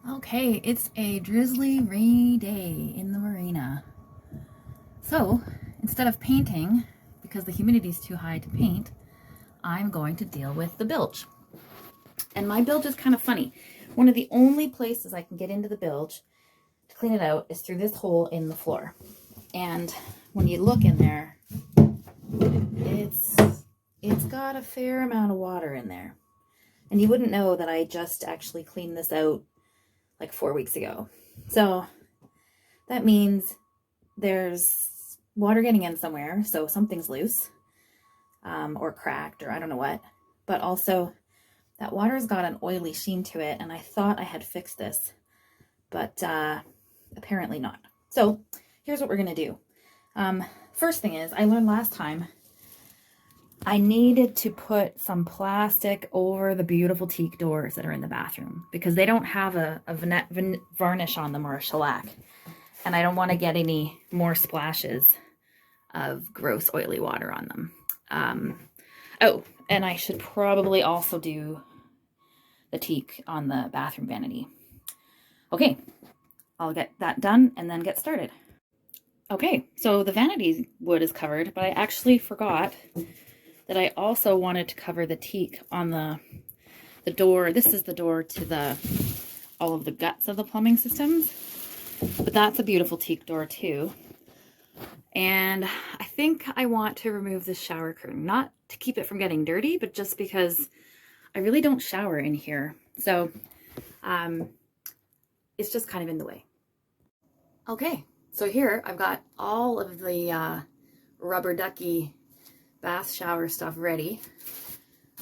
Okay, it's a drizzly, rainy day in the marina. So, instead of painting, because the humidity is too high to paint, I'm going to deal with the bilge. And my bilge is kind of funny. One of the only places I can get into the bilge to clean it out is through this hole in the floor. And when you look in there, it's got a fair amount of water in there. And you wouldn't know that I just actually cleaned this out like 4 weeks ago. So that means there's water getting in somewhere. So something's loose or cracked or I don't know what. But also that water's got an oily sheen to it. And I thought I had fixed this, but apparently not. So here's what we're going to do. First thing is, I learned last time I needed to put some plastic over the beautiful teak doors that are in the bathroom because they don't have a varnish on them or a shellac. And I don't want to get any more splashes of gross oily water on them. Oh, and I should probably also do the teak on the bathroom vanity. Okay, I'll get that done and then get started. Okay, so the vanity wood is covered, but I actually forgot that I also wanted to cover the teak on the door. This is the door to all of the guts of the plumbing systems, but that's a beautiful teak door too. And I think I want to remove this shower curtain, not to keep it from getting dirty, but just because I really don't shower in here. So it's just kind of in the way. Okay, so here I've got all of the rubber ducky bath shower stuff ready.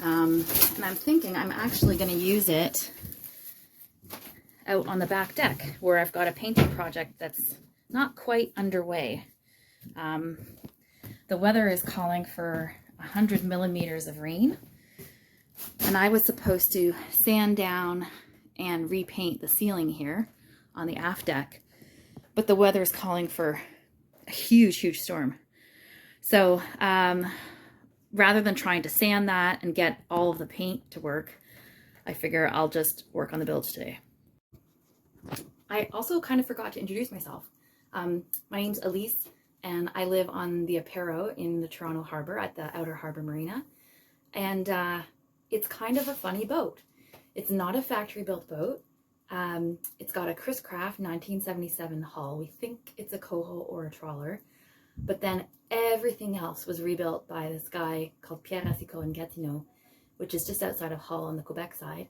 And I'm thinking I'm actually going to use it out on the back deck where I've got a painting project that's not quite underway. The weather is calling for 100 millimeters of rain, and I was supposed to sand down and repaint the ceiling here on the aft deck, but the weather is calling for a huge storm. So rather than trying to sand that and get all of the paint to work, I figure I'll just work on the bilge today. I also kind of forgot to introduce myself. My name's Elise, and I live on the Apero in the Toronto Harbour at the Outer Harbour Marina. And it's kind of a funny boat. It's not a factory-built boat. It's got a Chris Craft 1977 hull. We think it's a coho or a trawler. But then everything else was rebuilt by this guy called Pierre Racicot in Gatineau, which is just outside of Hull on the Quebec side.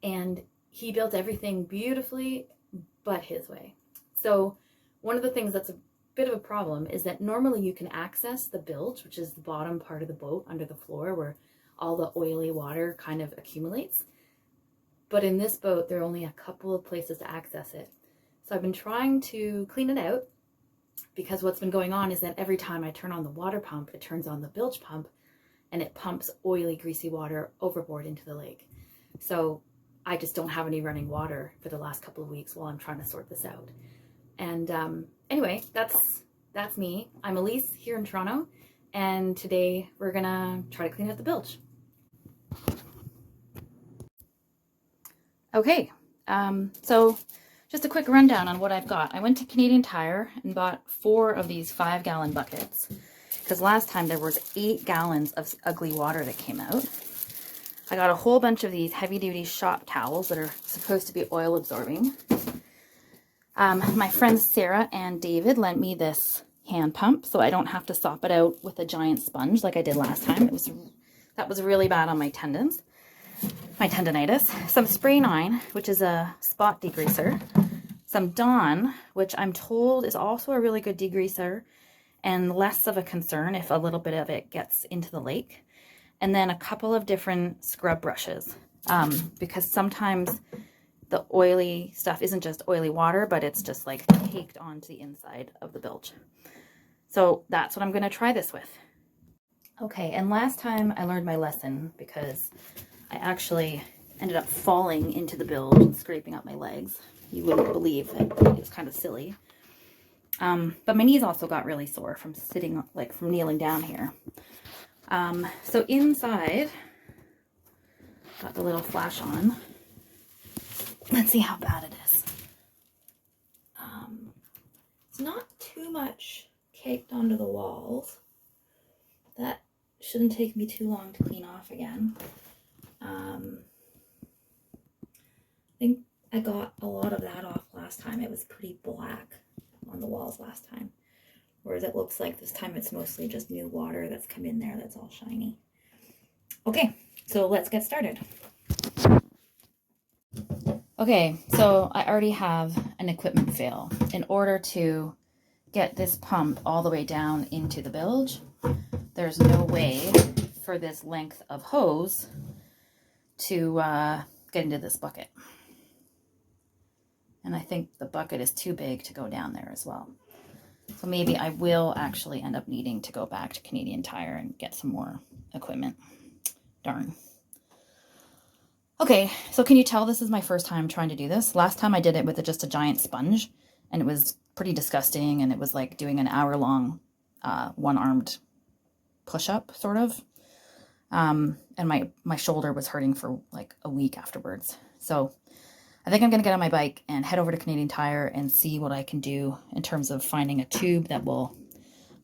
And he built everything beautifully, but his way. So one of the things that's a bit of a problem is that normally you can access the bilge, which is the bottom part of the boat under the floor where all the oily water kind of accumulates. But in this boat, there are only a couple of places to access it. So I've been trying to clean it out, because what's been going on is that every time I turn on the water pump, it turns on the bilge pump and it pumps oily, greasy water overboard into the lake. So I just don't have any running water for the last couple of weeks while I'm trying to sort this out. And anyway, that's me. I'm Elise here in Toronto, and today we're gonna try to clean out the bilge. Okay, so just a quick rundown on what I've got. I went to Canadian Tire and bought 4 of these 5-gallon buckets because last time there was 8 gallons of ugly water that came out. I got a whole bunch of these heavy-duty shop towels that are supposed to be oil absorbing. My friends Sarah and David lent me this hand pump so I don't have to sop it out with a giant sponge like I did last time. That was really bad on my tendons. My tendonitis, some Spray 9, which is a spot degreaser, some Dawn, which I'm told is also a really good degreaser and less of a concern if a little bit of it gets into the lake, and then a couple of different scrub brushes, because sometimes the oily stuff isn't just oily water, but it's just like caked onto the inside of the bilge. So that's what I'm going to try this with. Okay, and last time I learned my lesson because I actually ended up falling into the bilge and scraping up my legs. You wouldn't believe it. It was kind of silly. But my knees also got really sore from sitting, like from kneeling down here. So inside, got the little flash on. Let's see how bad it too much caked onto the walls. That shouldn't take me too long to clean off again. I think I got a lot of that off last time. It was pretty black on the walls last time. Whereas it looks like this time it's mostly just new water that's come in there that's all shiny. Okay, so let's get started. Okay, so I already have an equipment fail. In order to get this pump all the way down into the bilge, there's no way for this length of hose to get into this bucket. And I think the bucket is too big to go down there as well. So maybe I will actually end up needing to go back to Canadian Tire and get some more equipment. Darn. Okay, so can you tell this is my first time trying to do this? Last time I did it with just a giant sponge, and it was pretty disgusting, and it was like doing an hour-long one-armed push-up, sort of. And my shoulder was hurting for like a week afterwards. So I think I'm going to get on my bike and head over to Canadian Tire and see what I can do in terms of finding a tube that will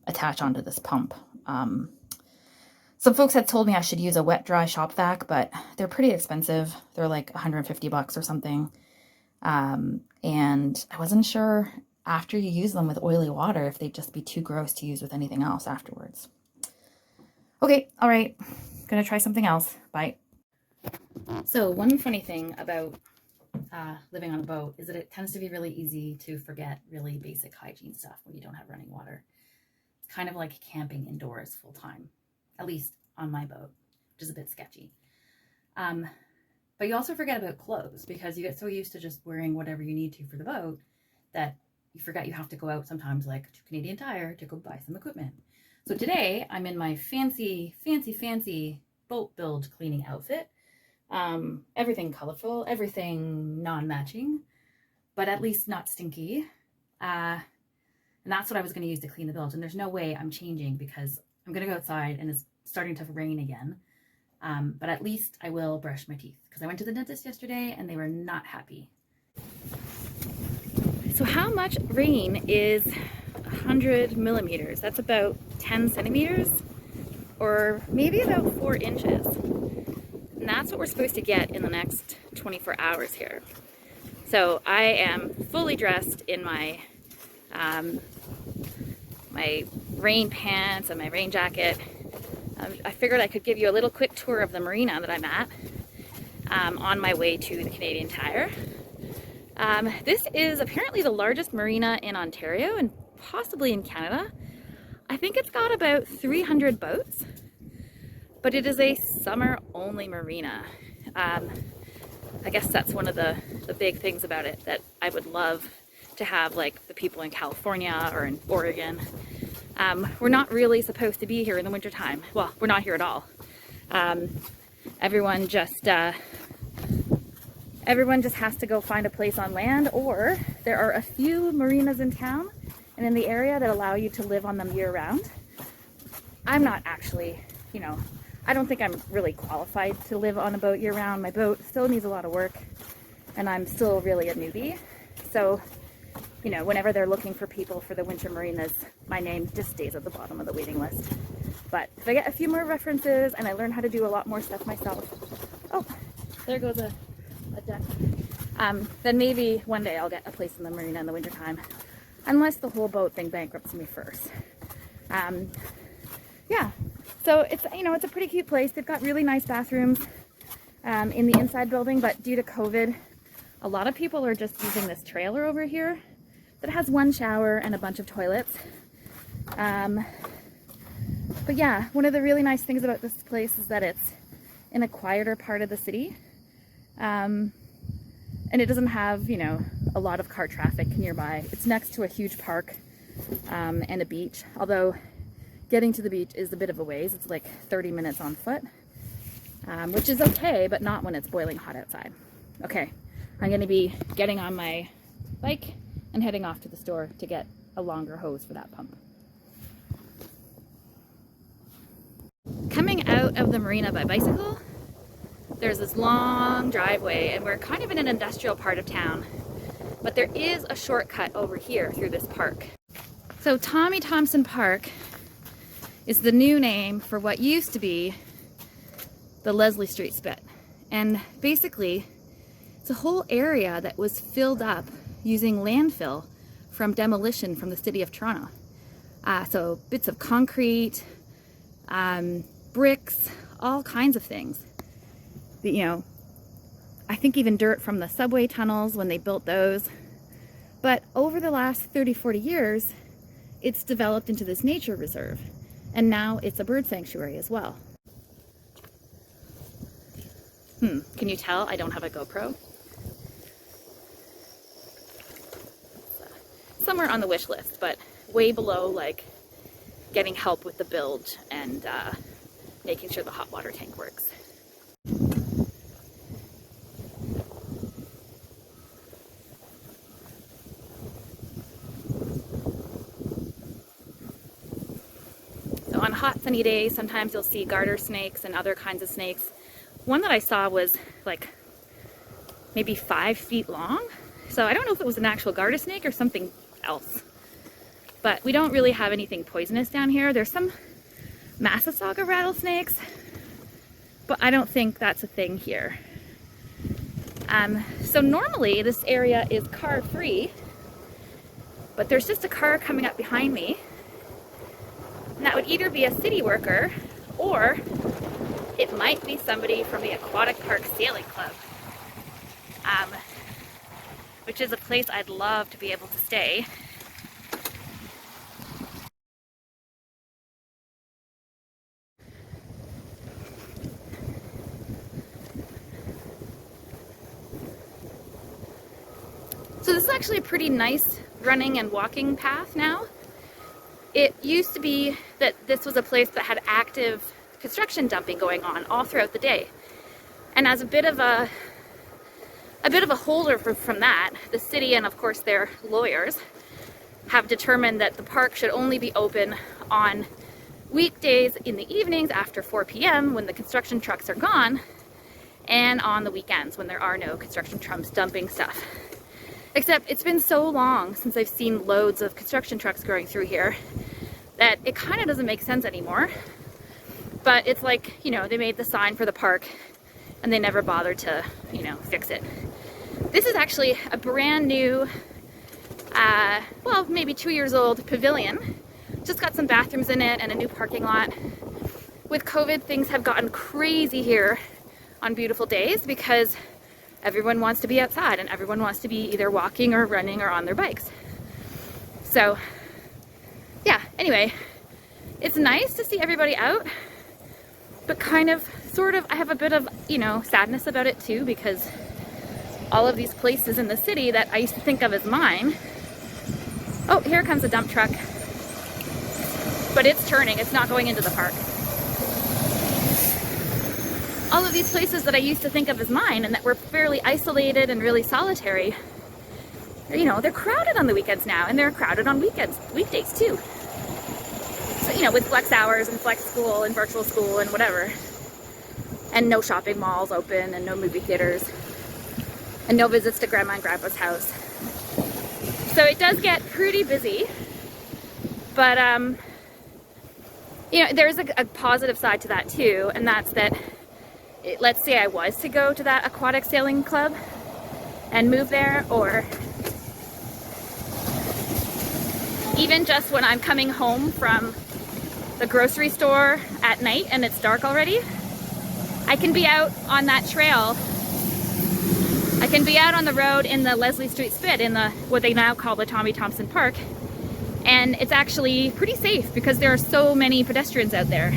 attach onto this pump. Some folks had told me I should use a wet dry shop vac, but they're pretty expensive. They're like $150 or something. And I wasn't sure after you use them with oily water if they'd just be too gross to use with anything else afterwards. Okay, all right. Gonna try something else. Bye. So one funny thing about living on a boat is that it tends to be really easy to forget really basic hygiene stuff when you don't have running water. It's kind of like camping indoors full time, at least on my boat, which is a bit sketchy. But you also forget about clothes because you get so used to just wearing whatever you need to for the boat that you forget you have to go out sometimes, like to Canadian Tire, to go buy some equipment. So today I'm in my fancy boat build cleaning outfit. Everything colorful, everything non-matching, but at least not stinky. And that's what I was going to use to clean the bilge. And there's no way I'm changing because I'm going to go outside and it's starting to rain again. But at least I will brush my teeth because I went to the dentist yesterday and they were not happy. So how much rain is 100 millimeters? That's about 10 centimeters or maybe about 4 inches. And that's what we're supposed to get in the next 24 hours here. So I am fully dressed in my my rain pants and my rain jacket. I figured I could give you a little quick tour of the marina that I'm at on my way to the Canadian Tire. This is apparently the largest marina in Ontario and possibly in Canada. I think it's got about 300 boats. But it is a summer-only marina. I guess that's one of the big things about it that I would love to have, like the people in California or in Oregon. We're not really supposed to be here in the wintertime. Well, we're not here at all. Everyone just has to go find a place on land, or there are a few marinas in town and in the area that allow you to live on them year-round. I'm not actually, I don't think I'm really qualified to live on a boat year-round. My boat still needs a lot of work, and I'm still really a newbie. So, whenever they're looking for people for the winter marinas, my name just stays at the bottom of the waiting list. But if I get a few more references and I learn how to do a lot more stuff myself, oh, there goes a duck, then maybe one day I'll get a place in the marina in the wintertime, unless the whole boat thing bankrupts me first. Yeah. So it's, it's a pretty cute place. They've got really nice bathrooms in the inside building, but due to COVID, a lot of people are just using this trailer over here that has one shower and a bunch of toilets. But yeah, one of the really nice things about this place is that it's in a quieter part of the city. And it doesn't have, a lot of car traffic nearby. It's next to a huge park and a beach, although getting to the beach is a bit of a ways. It's like 30 minutes on foot, which is okay, but not when it's boiling hot outside. Okay, I'm going to be getting on my bike and heading off to the store to get a longer hose for that pump. Coming out of the marina by bicycle, there's this long driveway, and we're kind of in an industrial part of town, but there is a shortcut over here through this park. So Tommy Thompson Park is the new name for what used to be the Leslie Street Spit. And basically, it's a whole area that was filled up using landfill from demolition from the city of Toronto. So bits of concrete, bricks, all kinds of things. You know, I think even dirt from the subway tunnels when they built those. But over the last 30, 40 years, it's developed into this nature reserve. And now it's a bird sanctuary as well. Can you tell I don't have a GoPro? Somewhere on the wish list, but way below like getting help with the bilge and making sure the hot water tank works. So on hot sunny days, sometimes you'll see garter snakes and other kinds of snakes. One that I saw was like maybe 5 feet long. So I don't know if it was an actual garter snake or something else. But we don't really have anything poisonous down here. There's some Massasauga rattlesnakes, but I don't think that's a thing here. So normally this area is car free, but there's just a car coming up behind me. And that would either be a city worker or it might be somebody from the Aquatic Park Sailing Club, which is a place I'd love to be able to stay. So this is actually a pretty nice running and walking path now. It used to be that this was a place that had active construction dumping going on all throughout the day. And as a bit of a holder from that, the city and of course their lawyers have determined that the park should only be open on weekdays in the evenings after 4 p.m. when the construction trucks are gone, and on the weekends when there are no construction trucks dumping stuff. Except it's been so long since I've seen loads of construction trucks going through here that it kind of doesn't make sense anymore. But it's like, you know, they made the sign for the park and they never bothered to, you know, fix it. This is actually a brand new, well, maybe 2 years old pavilion. Just got some bathrooms in it and a new parking lot. With COVID, things have gotten crazy here on beautiful days because everyone wants to be outside and everyone wants to be either walking or running or on their bikes. So, yeah, anyway, it's nice to see everybody out, but kind of, sort of, I have a bit of, you know, sadness about it too, because all of these places in the city that I used to think of as mine. Oh, here comes a dump truck. But it's turning, it's not going into the park. All of these places that I used to think of as mine and that were fairly isolated and really solitary, you know, they're crowded on the weekends now, and they're crowded on weekdays too. So, you know, with flex hours and flex school and virtual school and whatever. And no shopping malls open and no movie theaters. And no visits to grandma and grandpa's house. So it does get pretty busy. But, you know, there's a positive side to that too. And that's that, let's say I was to go to that aquatic sailing club and move there, or even just when I'm coming home from the grocery store at night and it's dark already, I can be out on that trail. I can be out on the road in the Leslie Street Spit in the what they now call the Tommy Thompson Park, and it's actually pretty safe because there are so many pedestrians out there.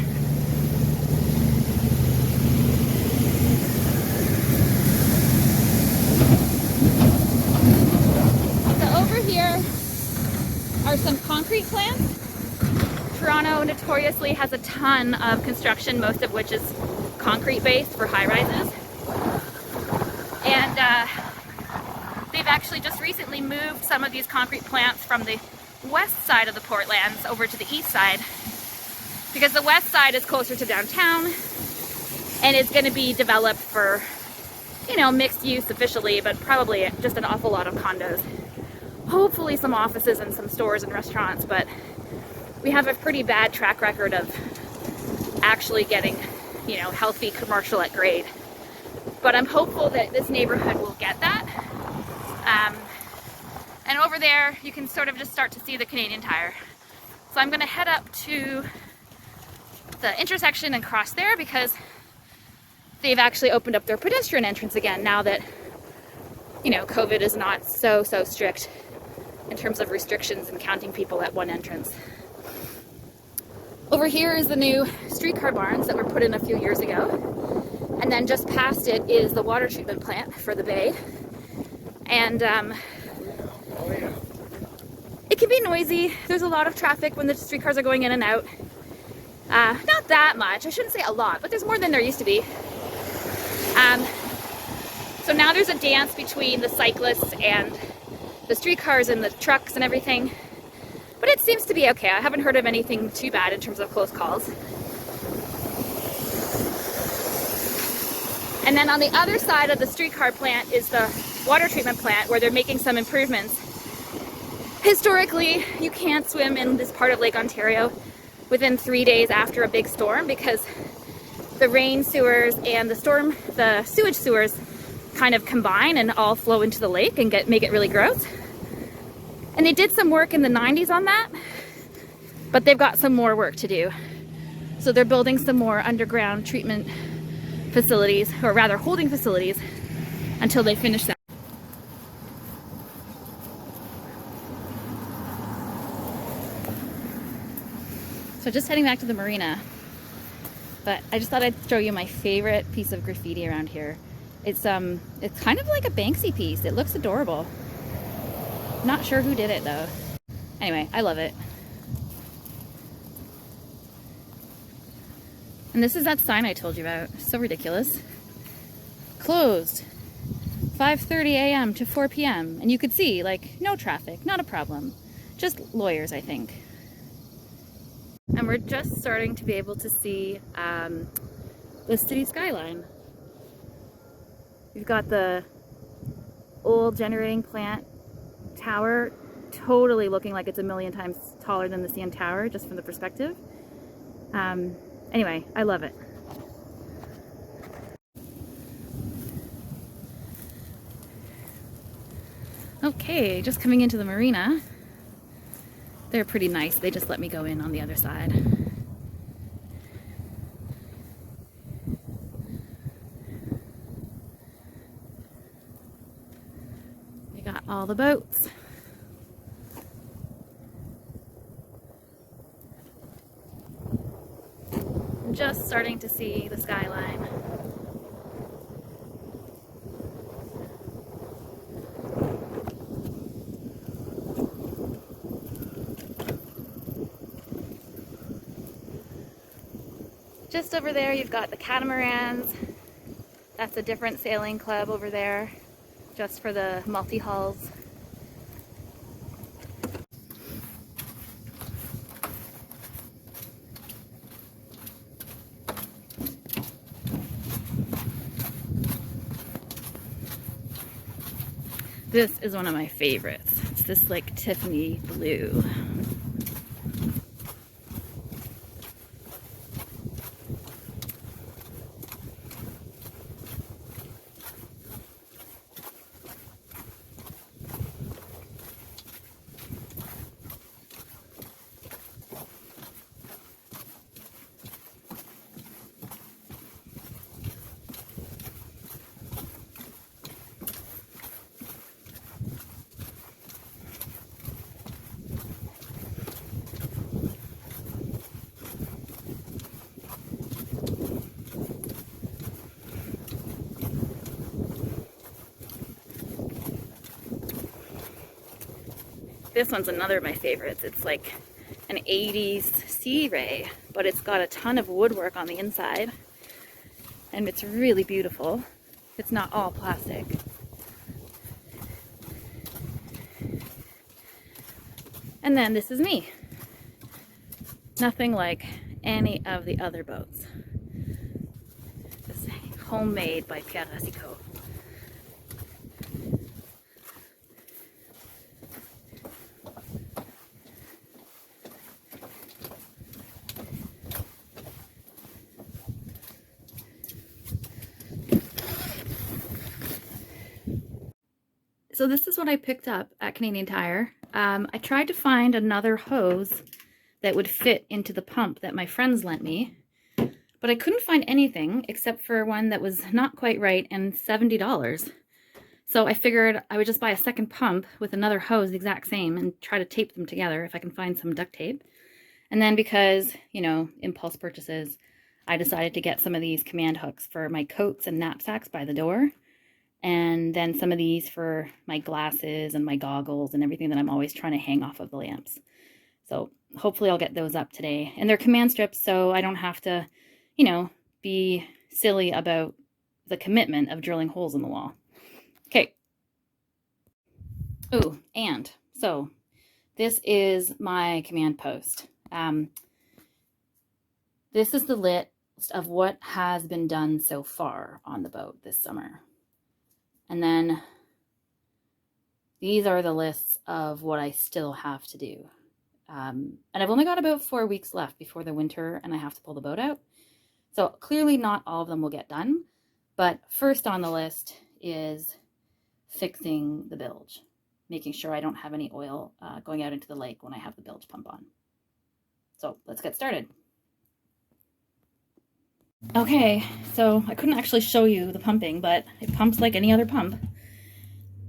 So over here are some concrete plants. Toronto notoriously has a ton of construction, most of which is concrete based for high rises. And they've actually just recently moved some of these concrete plants from the west side of the Portlands over to the east side, because the west side is closer to downtown and is going to be developed for, you know, mixed use officially, but probably just an awful lot of condos hopefully some offices and some stores and restaurants, but we have a pretty bad track record of actually getting, you know, healthy commercial at grade. But I'm hopeful that this neighborhood will get that. And over there, you can sort of just start to see the Canadian Tire. So I'm gonna head up to the intersection and cross there because they've actually opened up their pedestrian entrance again now that, you know, COVID is not so strict in terms of restrictions and counting people at one entrance. Over here is the new streetcar barns that were put in a few years ago. And then just past it is the water treatment plant for the bay. And it can be noisy. There's a lot of traffic when the streetcars are going in and out. Not that much. I shouldn't say a lot, but there's more than there used to be. So now there's a dance between the cyclists and the streetcars and the trucks and everything. But it seems to be okay. I haven't heard of anything too bad in terms of close calls. And then on the other side of the streetcar plant is the water treatment plant where they're making some improvements. Historically, you can't swim in this part of Lake Ontario within 3 days after a big storm because the rain sewers and the sewage sewers kind of combine and all flow into the lake and make it really gross. And they did some work in the 90s on that, but they've got some more work to do. So they're building some more underground treatment facilities, or rather holding facilities, until they finish that. So just heading back to the marina, but I just thought I'd show you my favorite piece of graffiti around here. It's kind of like a Banksy piece. It looks adorable. Not sure who did it though. Anyway, I love it. And this is that sign I told you about. So ridiculous. Closed 5:30 a.m. to 4 p.m. And you could see, like, no traffic, not a problem. Just lawyers, I think. And we're just starting to be able to see the city skyline. We've got the old generating plant tower, totally looking like it's a million times taller than the CN Tower, just from the perspective. Anyway, I love it. Okay, just coming into the marina. They're pretty nice. They just let me go in on the other side. We got all the boats. I'm just starting to see the skyline. Just over there you've got the catamarans. That's a different sailing club over there, just for the multi-hulls. This is one of my favorites. It's this like Tiffany blue. This one's another of my favorites. It's like an 80s sea ray, but it's got a ton of woodwork on the inside. And it's really beautiful. It's not all plastic. And then this is me. Nothing like any of the other boats. This is homemade by Pierre Racicot. So this is what I picked up at Canadian Tire. I tried to find another hose that would fit into the pump that my friends lent me, but I couldn't find anything except for one that was not quite right and $70. So I figured I would just buy a second pump with another hose the exact same and try to tape them together if I can find some duct tape. And then because, you know, impulse purchases, I decided to get some of these command hooks for my coats and knapsacks by the door. And then some of these for my glasses and my goggles and everything that I'm always trying to hang off of the lamps. So hopefully I'll get those up today. And they're command strips, so I don't have to, you know, be silly about the commitment of drilling holes in the wall. Okay. Oh, and so this is my command post. This is the list of what has been done so far on the boat this summer. And then these are the lists of what I still have to do. And I've only got about 4 weeks left before the winter and I have to pull the boat out. So clearly not all of them will get done. But first on the list is fixing the bilge, making sure I don't have any oil going out into the lake when I have the bilge pump on. So let's get started. Okay, so I couldn't actually show you the pumping, but it pumps like any other pump.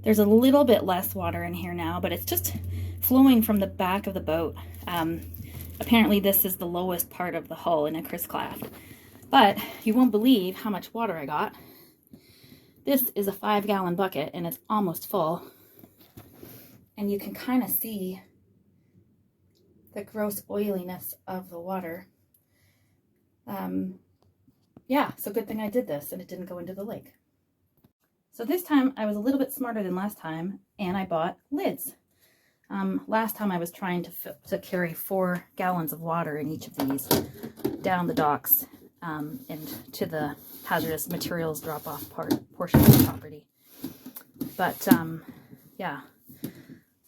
There's a little bit less water in here now, but it's just flowing from the back of the boat. Apparently this is the lowest part of the hull in a Chris Claft. But you won't believe how much water I got. This is a 5-gallon bucket and it's almost full. And you can kind of see the gross oiliness of the water. Yeah, so good thing I did this and it didn't go into the lake. So this time I was a little bit smarter than last time and I bought lids. Last time I was trying to carry 4 gallons of water in each of these down the docks and to the hazardous materials drop-off portion of the property. But yeah,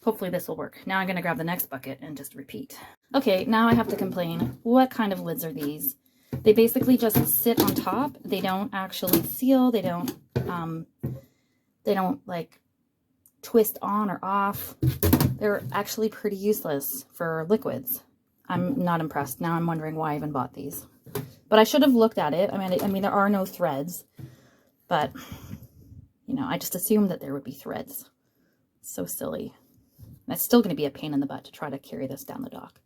hopefully this will work. Now I'm going to grab the next bucket and just repeat. Okay, now I have to complain. What kind of lids are these? They basically just sit on top. They don't actually seal. They don't like twist on or off. They're actually pretty useless for liquids. I'm not impressed. Now I'm wondering why I even bought these. But I should have looked at it. I mean, there are no threads, but you know, I just assumed that there would be threads. It's so silly. That's still going to be a pain in the butt to try to carry this down the dock.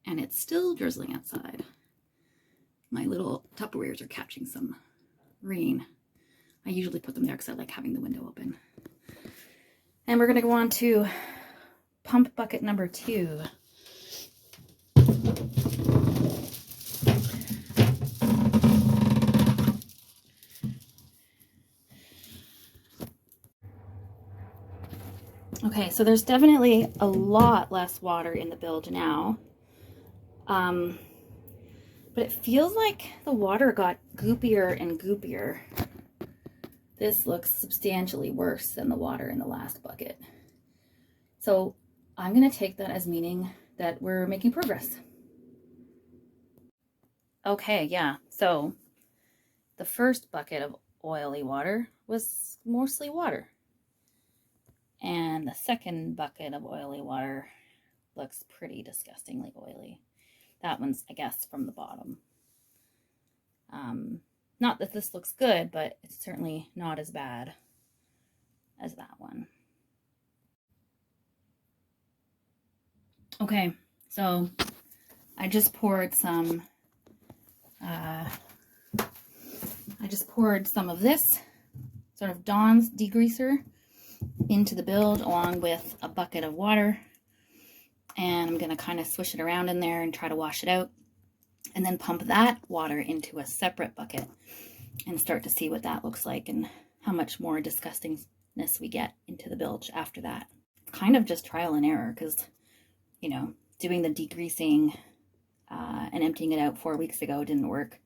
And it's still drizzling outside. My little Tupperwares are catching some rain. I usually put them there because I like having the window open. And we're going to go on to pump bucket number 2. Okay, so there's definitely a lot less water in the bilge now. But it feels like the water got goopier and goopier. This looks substantially worse than the water in the last bucket. So I'm going to take that as meaning that we're making progress. Okay, yeah, so the first bucket of oily water was mostly water. And the second bucket of oily water looks pretty disgustingly oily. That one's, I guess, from the bottom. Not that this looks good, but it's certainly not as bad as that one. Okay, so I just poured some of this sort of Dawn's degreaser into the bilge along with a bucket of water. And I'm going to kind of swish it around in there and try to wash it out. And then pump that water into a separate bucket and start to see what that looks like and how much more disgustingness we get into the bilge after that. Kind of just trial and error because, you know, doing the degreasing and emptying it out 4 weeks ago didn't work.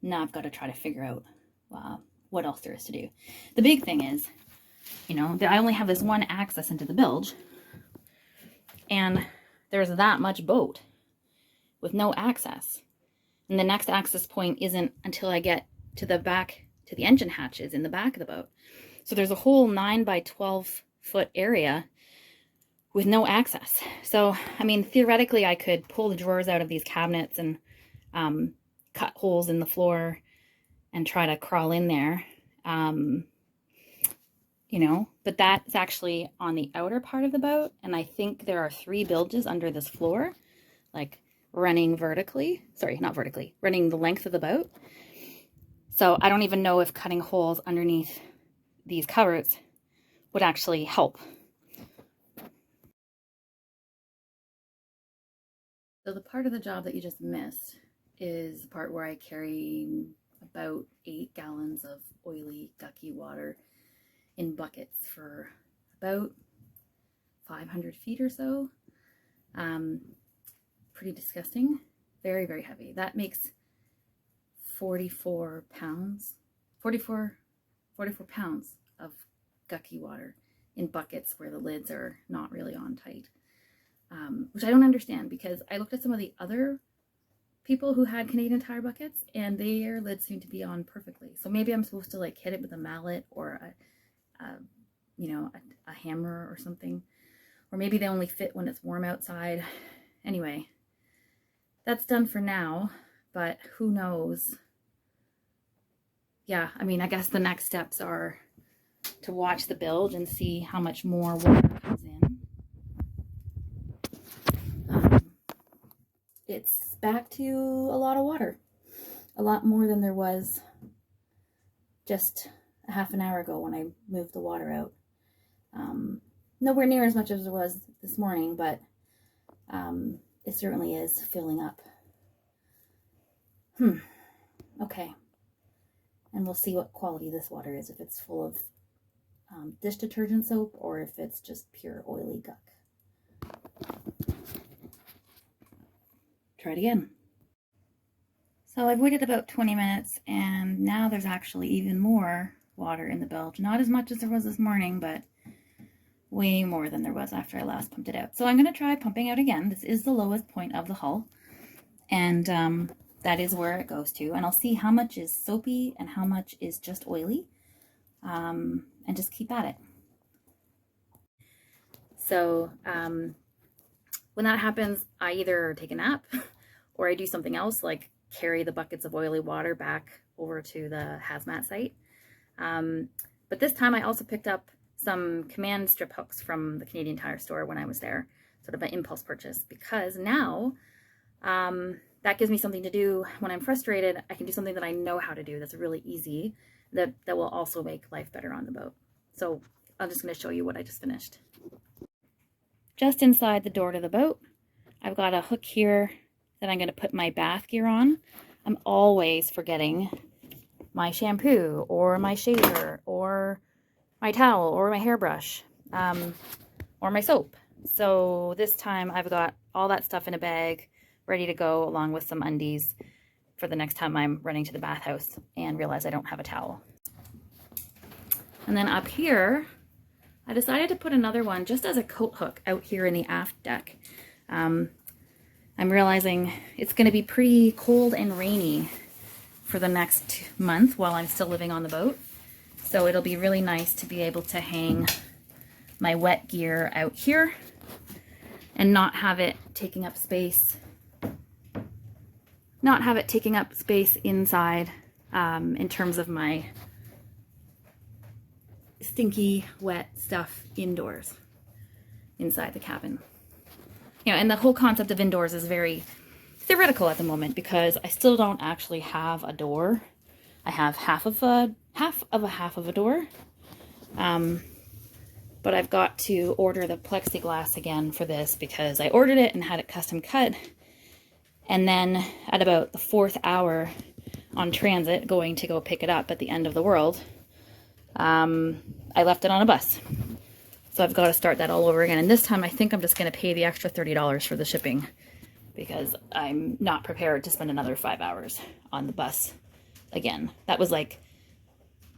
Now I've got to try to figure out what else there is to do. The big thing is, you know, that I only have this one access into the bilge and there's that much boat with no access. And the next access point isn't until I get to the to the engine hatches in the back of the boat. So there's a whole 9 by 12 foot area with no access. So, I mean, theoretically, I could pull the drawers out of these cabinets and cut holes in the floor and try to crawl in there, you know, but that's actually on the outer part of the boat. And I think there are 3 bilges under this floor, like running vertically, sorry, not vertically, running the length of the boat. So I don't even know if cutting holes underneath these covers would actually help. So the part of the job that you just missed is the part where I carry about 8 gallons of oily, gucky water in buckets for about 500 feet or so. Pretty disgusting. Very, very heavy. That makes 44 pounds of gucky water in buckets where the lids are not really on tight. Which I don't understand, because I looked at some of the other people who had Canadian Tire buckets and their lids seem to be on perfectly. So maybe I'm supposed to like hit it with a mallet or a hammer or something, or maybe they only fit when it's warm outside. Anyway, that's done for now, but who knows? Yeah, I mean, I guess the next steps are to watch the bilge and see how much more water comes in. It's back to a lot of water, a lot more than there was just a half an hour ago when I moved the water out. Nowhere near as much as there was this morning, but it certainly is filling up. Okay. And we'll see what quality this water is, if it's full of dish detergent soap or if it's just pure oily guck. Try it again. So I've waited about 20 minutes and now there's actually even more water in the bilge. Not as much as there was this morning, but way more than there was after I last pumped it out. So I'm going to try pumping out again. This is the lowest point of the hull, and that is where it goes to. And I'll see how much is soapy and how much is just oily, and just keep at it. So when that happens, I either take a nap or I do something else, like carry the buckets of oily water back over to the hazmat site. But this time I also picked up some command strip hooks from the Canadian Tire store when I was there, sort of an impulse purchase, because now that gives me something to do when I'm frustrated. I can do something that I know how to do that's really easy, that will also make life better on the boat. So I'm just going to show you what I just finished. Just inside the door to the boat, I've got a hook here that I'm going to put my bath gear on. I'm always forgetting my shampoo or my shaver or my towel or my hairbrush or my soap. So this time I've got all that stuff in a bag ready to go, along with some undies for the next time I'm running to the bathhouse and realize I don't have a towel. And then up here, I decided to put another one just as a coat hook out here in the aft deck. I'm realizing it's going to be pretty cold and rainy for the next month while I'm still living on the boat. So it'll be really nice to be able to hang my wet gear out here and not have it taking up space. Not have it taking up space inside in terms of my stinky, wet stuff indoors, inside the cabin. You know, and the whole concept of indoors is very theoretical at the moment because I still don't actually have a door. I have half of a door, but I've got to order the plexiglass again for this because I ordered it and had it custom cut, and then at about the 4th hour on transit going to go pick it up at the end of the world, I left it on a bus. So I've got to start that all over again. And this time I think I'm just going to pay the extra $30 for the shipping because I'm not prepared to spend another 5 hours on the bus again. That was like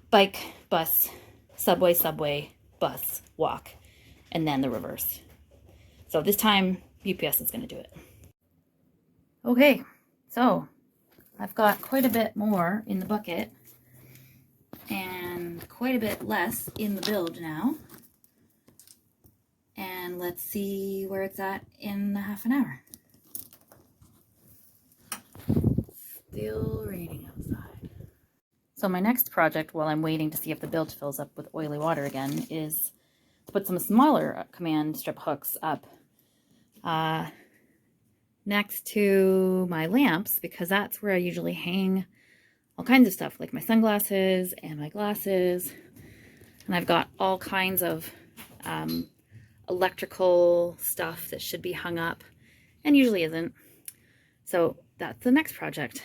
bike, bus, subway, bus, walk, and then the reverse. So this time UPS is going to do it. Okay, so I've got quite a bit more in the bucket. and quite a bit less in the Bilge now. And let's see where it's at in half an hour. Still raining outside. So my next project, while I'm waiting to see if the Bilge fills up with oily water again, is to put some smaller command strip hooks up next to my lamps, because that's where I usually hang all kinds of stuff, like my sunglasses and my glasses. And I've got all kinds of electrical stuff that should be hung up and usually isn't. So that's the next project.